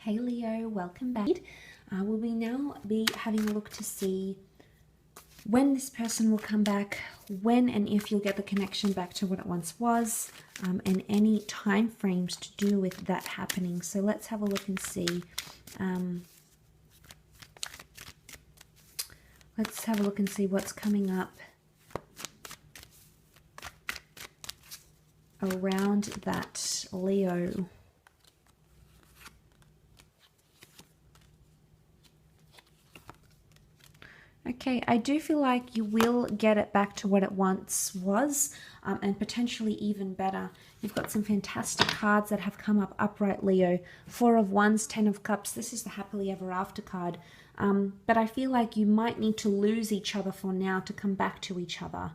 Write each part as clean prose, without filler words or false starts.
Hey Leo, welcome back. Will we now be having a look to see when this person will come back, when and if you'll get the connection back to what it once was, and any time frames to do with that happening. So let's have a look and see. Let's have a look and see what's coming up around that, Leo. Okay, I do feel like you will get it back to what it once was, and potentially even better. You've got some fantastic cards that have come up upright, Leo. Four of Wands, Ten of Cups. This is the happily ever after card. But I feel like you might need to lose each other for now to come back to each other.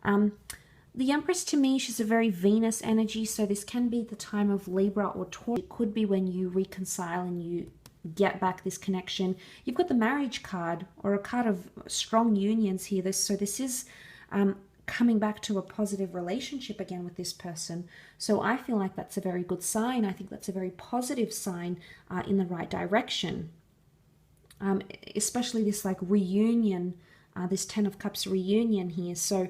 The Empress, to me, she's a very Venus energy, so this can be the time of Libra or Taurus. It could be when you reconcile and you get back this connection. You've got the marriage card, or a card of strong unions here. So this is coming back to a positive relationship again with this person. So I feel like that's a very good sign. I think that's a very positive sign in the right direction. Especially this like reunion, this Ten of Cups reunion here. So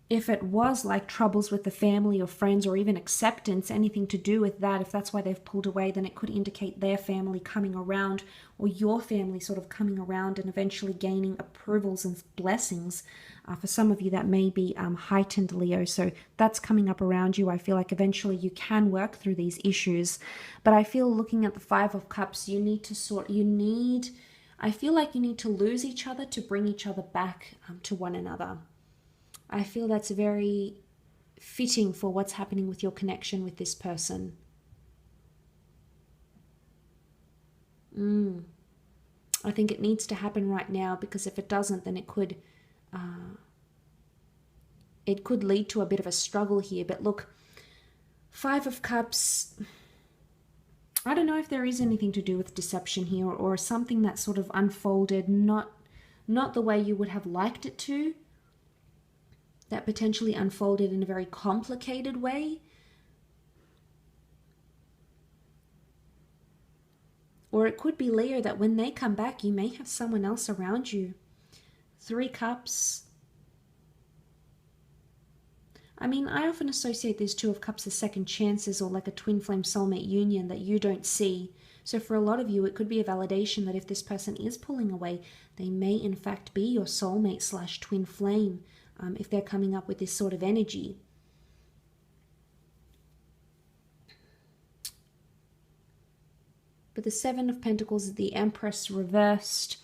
if it was like troubles with the family or friends or even acceptance, anything to do with that, if that's why they've pulled away, then it could indicate their family coming around, or your family sort of coming around and eventually gaining approvals and blessings. For some of you, that may be heightened, Leo. So that's coming up around you. I feel like eventually you can work through these issues. But I feel looking at the Five of Cups, you need to I feel like you need to lose each other to bring each other back to one another. I feel that's very fitting for what's happening with your connection with this person. I think it needs to happen right now, because if it doesn't, then it could lead to a bit of a struggle here. But look, Five of Cups, I don't know if there is anything to do with deception here, or something that sort of unfolded not the way you would have liked it to. That potentially unfolded in a very complicated way. Or it could be, Leo, that when they come back, you may have someone else around you. Three Cups. I mean, I often associate these Two of Cups as second chances, or like a twin flame soulmate union that you don't see. So for a lot of you, it could be a validation that if this person is pulling away, they may in fact be your soulmate / twin flame. If they're coming up with this sort of energy. But the Seven of Pentacles is the Empress reversed.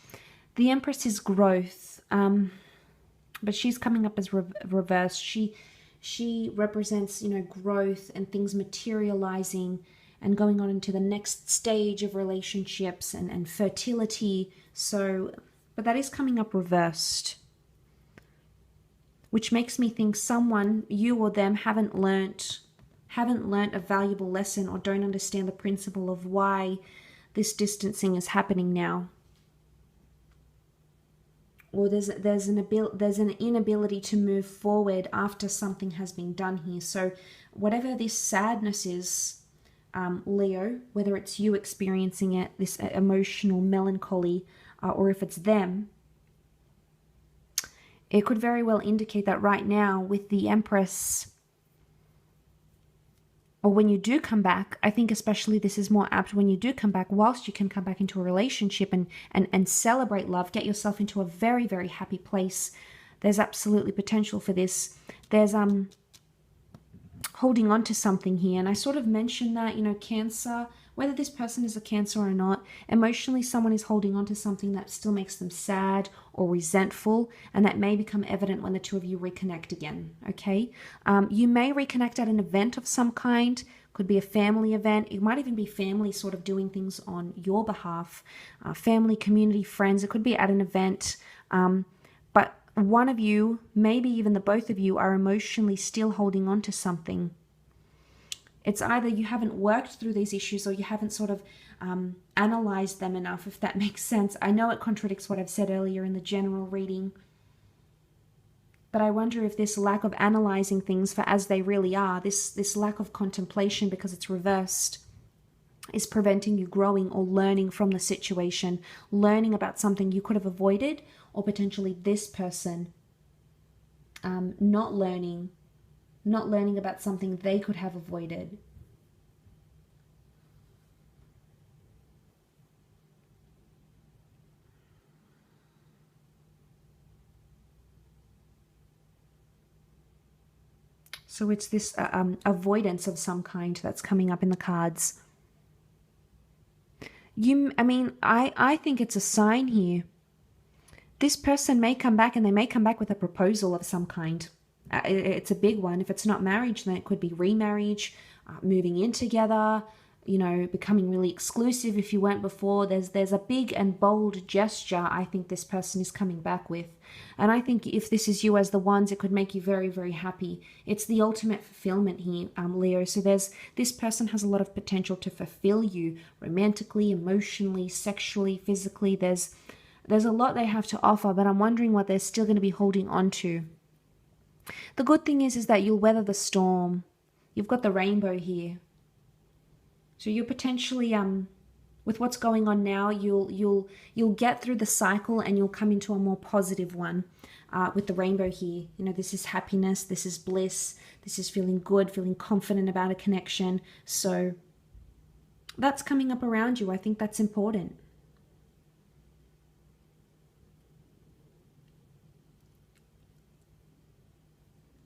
The Empress is growth, but she's coming up as reversed. She represents, growth and things materializing and going on into the next stage of relationships and fertility. So, but that is coming up reversed, which makes me think someone, you or them, haven't learnt a valuable lesson, or don't understand the principle of why this distancing is happening now. Or there's an inability to move forward after something has been done here. So whatever this sadness is, Leo, whether it's you experiencing it, this emotional melancholy, or if it's them, it could very well indicate that right now with the Empress, or when you do come back, I think especially this is more apt when you do come back, whilst you can come back into a relationship and celebrate love, get yourself into a very, very happy place. There's absolutely potential for this. There's holding on to something here. And I sort of mentioned that, Cancer, whether this person is a Cancer or not, emotionally someone is holding on to something that still makes them sad or resentful, and that may become evident when the two of you reconnect again, okay? You may reconnect at an event of some kind. Could be a family event. It might even be family sort of doing things on your behalf. Family, community, friends. It could be at an event. But one of you, maybe even the both of you, are emotionally still holding on to something. It's either you haven't worked through these issues, or you haven't sort of analyzed them enough, if that makes sense. I know it contradicts what I've said earlier in the general reading, but I wonder if this lack of analyzing things for as they really are, this lack of contemplation because it's reversed, is preventing you growing or learning from the situation, learning about something you could have avoided, or potentially this person not learning about something they could have avoided. So it's this avoidance of some kind that's coming up in the cards. I think it's a sign here. This person may come back, and they may come back with a proposal of some kind. It's a big one. If it's not marriage, then it could be remarriage, moving in together, becoming really exclusive if you weren't before. There's a big and bold gesture I think this person is coming back with. And I think if this is you as the ones, it could make you very, very happy. It's the ultimate fulfillment here, Leo. So this person has a lot of potential to fulfill you romantically, emotionally, sexually, physically. There's a lot they have to offer, but I'm wondering what they're still going to be holding on to. The good thing is that you'll weather the storm. You've got the rainbow here. So you're potentially, with what's going on now, you'll get through the cycle, and you'll come into a more positive one with the rainbow here. This is happiness, this is bliss, this is feeling good, feeling confident about a connection. So that's coming up around you. I think that's important.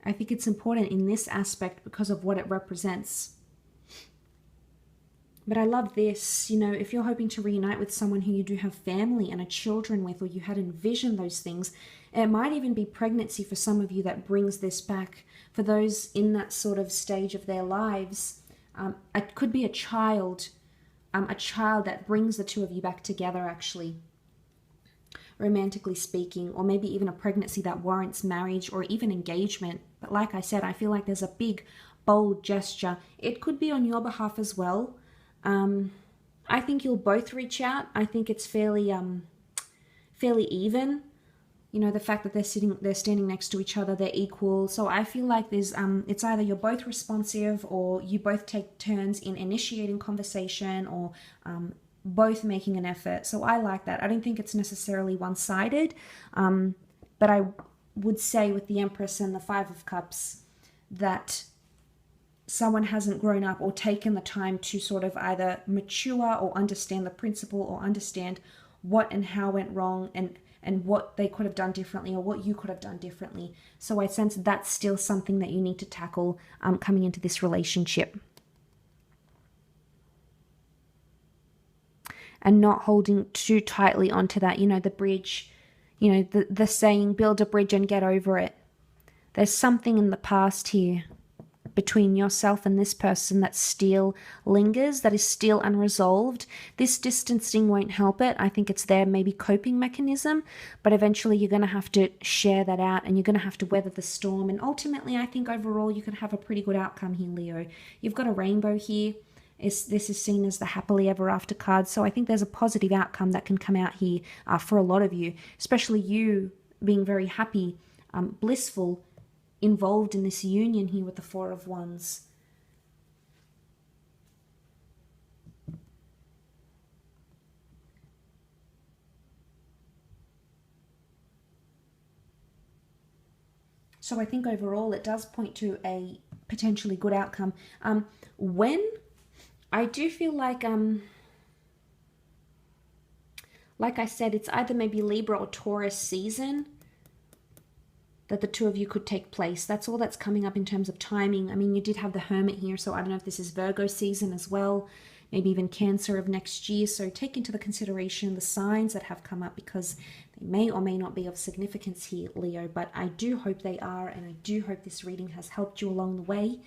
I think it's important in this aspect because of what it represents. But I love this, if you're hoping to reunite with someone who you do have family and a children with, or you had envisioned those things, it might even be pregnancy for some of you that brings this back. For those in that sort of stage of their lives, it could be a child that brings the two of you back together, actually, romantically speaking, or maybe even a pregnancy that warrants marriage or even engagement. But like I said, I feel like there's a big, bold gesture. It could be on your behalf as well. I think you'll both reach out. I think it's fairly even. The fact that they're standing next to each other, they're equal. So I feel like there's it's either you're both responsive, or you both take turns in initiating conversation, or both making an effort. So I like that. I don't think it's necessarily one-sided, but I would say with the Empress and the Five of Cups that someone hasn't grown up or taken the time to sort of either mature or understand the principle, or understand what and how went wrong, and what they could have done differently, or what you could have done differently. So I sense that's still something that you need to tackle coming into this relationship. And not holding too tightly onto that, the bridge, the saying, build a bridge and get over it. There's something in the past here between yourself and this person that still lingers, that is still unresolved. This distancing won't help it. I think it's their maybe coping mechanism, but eventually you're going to have to share that out, and you're going to have to weather the storm. And ultimately, I think overall you can have a pretty good outcome here, Leo. You've got a rainbow here. This is seen as the happily ever after card. So I think there's a positive outcome that can come out here for a lot of you, especially you being very happy, blissful, involved in this union here with the Four of Wands. So I think overall it does point to a potentially good outcome. When I do feel like I said, it's either maybe Libra or Taurus season that the two of you could take place. That's all that's coming up in terms of timing. I mean, you did have the Hermit here, so I don't know if this is Virgo season as well, maybe even Cancer of next year. So take into the consideration the signs that have come up, because they may or may not be of significance here, Leo, but I do hope they are, and I do hope this reading has helped you along the way.